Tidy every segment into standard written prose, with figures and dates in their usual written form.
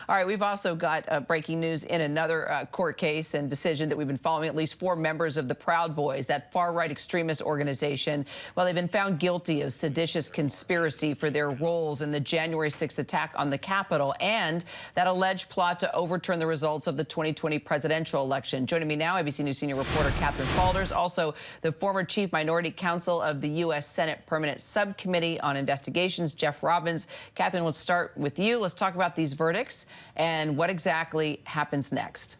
All right, we've also got breaking news in another court case and decision that we've been following. At least 4 members of the Proud Boys, that far-right extremist organization, well, they've been found guilty of seditious conspiracy for their roles in the January 6th attack on the Capitol and that alleged plot to overturn the results of the 2020 presidential election. Joining me now, ABC News senior reporter Catherine Faulders, also the former chief minority counsel of the U.S. Senate Permanent Subcommittee on Investigations, Jeff Robbins. Catherine, let's start with you. Let's talk about these verdicts and what exactly happens next.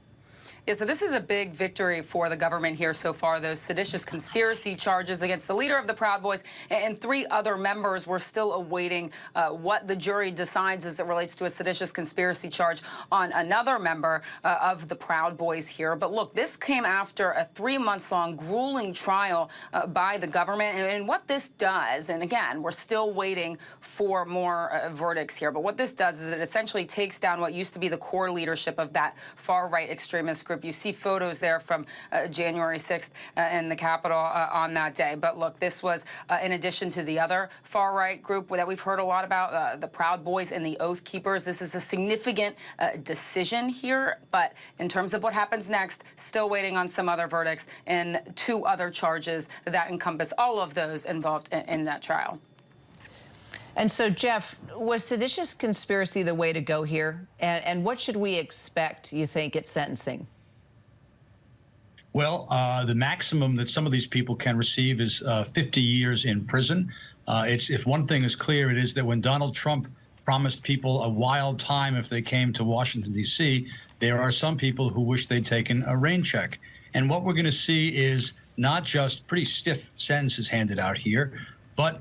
Yeah, so this is a big victory for the government here so far. Those seditious conspiracy charges against the leader of the Proud Boys and 3 other members. We're still awaiting what the jury decides as it relates to a seditious conspiracy charge on another member of the Proud Boys here. But look, this came after a 3-month-long grueling trial by the government. And what this does, and again, we're still waiting for more verdicts here, but what this does is it essentially takes down what used to be the core leadership of that far-right extremist group. You see photos there from January 6th in the Capitol on that day. But look, this was in addition to the other far-right group that we've heard a lot about, the Proud Boys and the Oath Keepers. This is a significant decision here. But in terms of what happens next, still waiting on some other verdicts and 2 other charges that encompass all of those involved in that trial. And so, Jeff, was seditious conspiracy the way to go here? And what should we expect, you think, at sentencing? Well, the maximum that some of these people can receive is 50 years in prison. If one thing is clear, it is that when Donald Trump promised people a wild time if they came to Washington, D.C., there are some people who wish they'd taken a rain check. And what we're going to see is not just pretty stiff sentences handed out here, but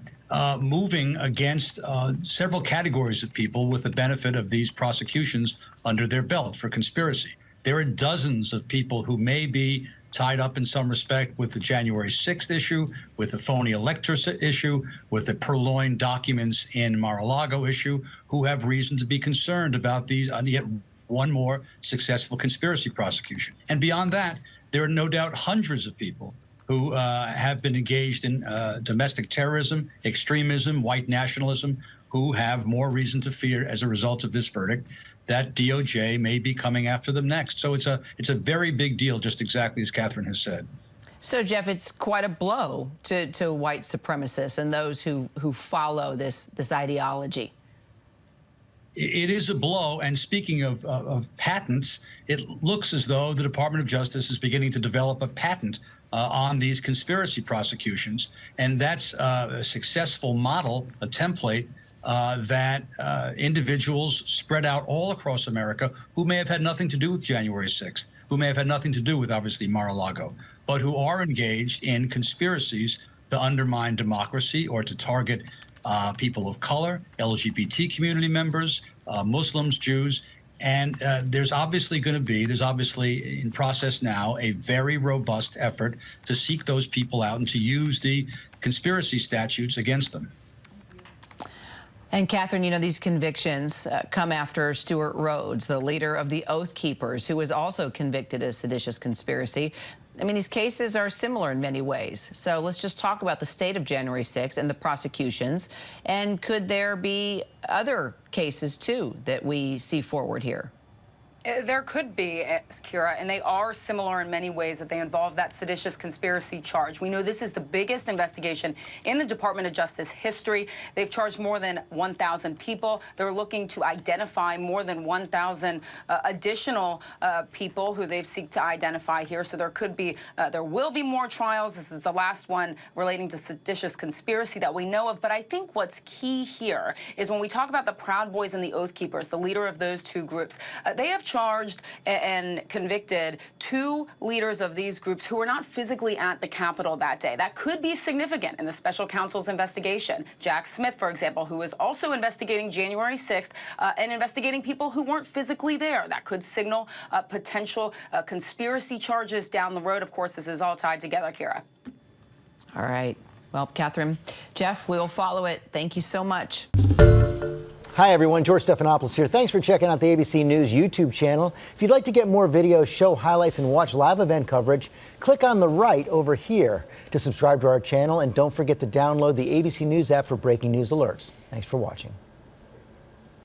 moving against several categories of people with the benefit of these prosecutions under their belt for conspiracy. There are dozens of people who may be tied up in some respect with the January 6th issue, with the phony electors issue, with the purloined documents in Mar-a-Lago issue, who have reason to be concerned about these, yet one more successful conspiracy prosecution. And beyond that, there are no doubt hundreds of people who have been engaged in domestic terrorism, extremism, white nationalism, who have more reason to fear as a result of this verdict that DOJ may be coming after them next. So it's a very big deal, just exactly as Catherine has said. So, Jeff, it's quite a blow to white supremacists and those who follow this ideology. It is a blow. And speaking of patents, it looks as though the Department of Justice is beginning to develop a patent on these conspiracy prosecutions. And that's a successful model, a template that individuals spread out all across America who may have had nothing to do with January 6th, who may have had nothing to do with, obviously, Mar-a-Lago, but who are engaged in conspiracies to undermine democracy or to target people of color, LGBT community members, Muslims, Jews. And there's obviously in process now a very robust effort to seek those people out and to use the conspiracy statutes against them. And Catherine, you know, these convictions come after Stewart Rhodes, the leader of the Oath Keepers, who was also convicted of seditious conspiracy. I mean, these cases are similar in many ways. So let's just talk about the state of January 6th and the prosecutions. And could there be other cases, too, that we see forward here? There could be, Kira, and they are similar in many ways that they involve that seditious conspiracy charge. We know this is the biggest investigation in the Department of Justice history. They've charged more than 1,000 people. They're looking to identify more than 1,000 additional people who they seek to identify here. So there will be more trials. This is the last one relating to seditious conspiracy that we know of. But I think what's key here is when we talk about the Proud Boys and the Oath Keepers, the leader of those 2 groups, they have charged and convicted 2 leaders of these groups who were not physically at the Capitol that day. That could be significant in the special counsel's investigation. Jack Smith, for example, who is also investigating January 6th and investigating people who weren't physically there. That could signal potential conspiracy charges down the road. Of course, this is all tied together, Kira. All right. Well, Catherine, Jeff, we'll follow it. Thank you so much. Hi, everyone. George Stephanopoulos here. Thanks for checking out the ABC News YouTube channel. If you'd like to get more videos, show highlights, and watch live event coverage, click on the right over here to subscribe to our channel. And don't forget to download the ABC News app for breaking news alerts. Thanks for watching.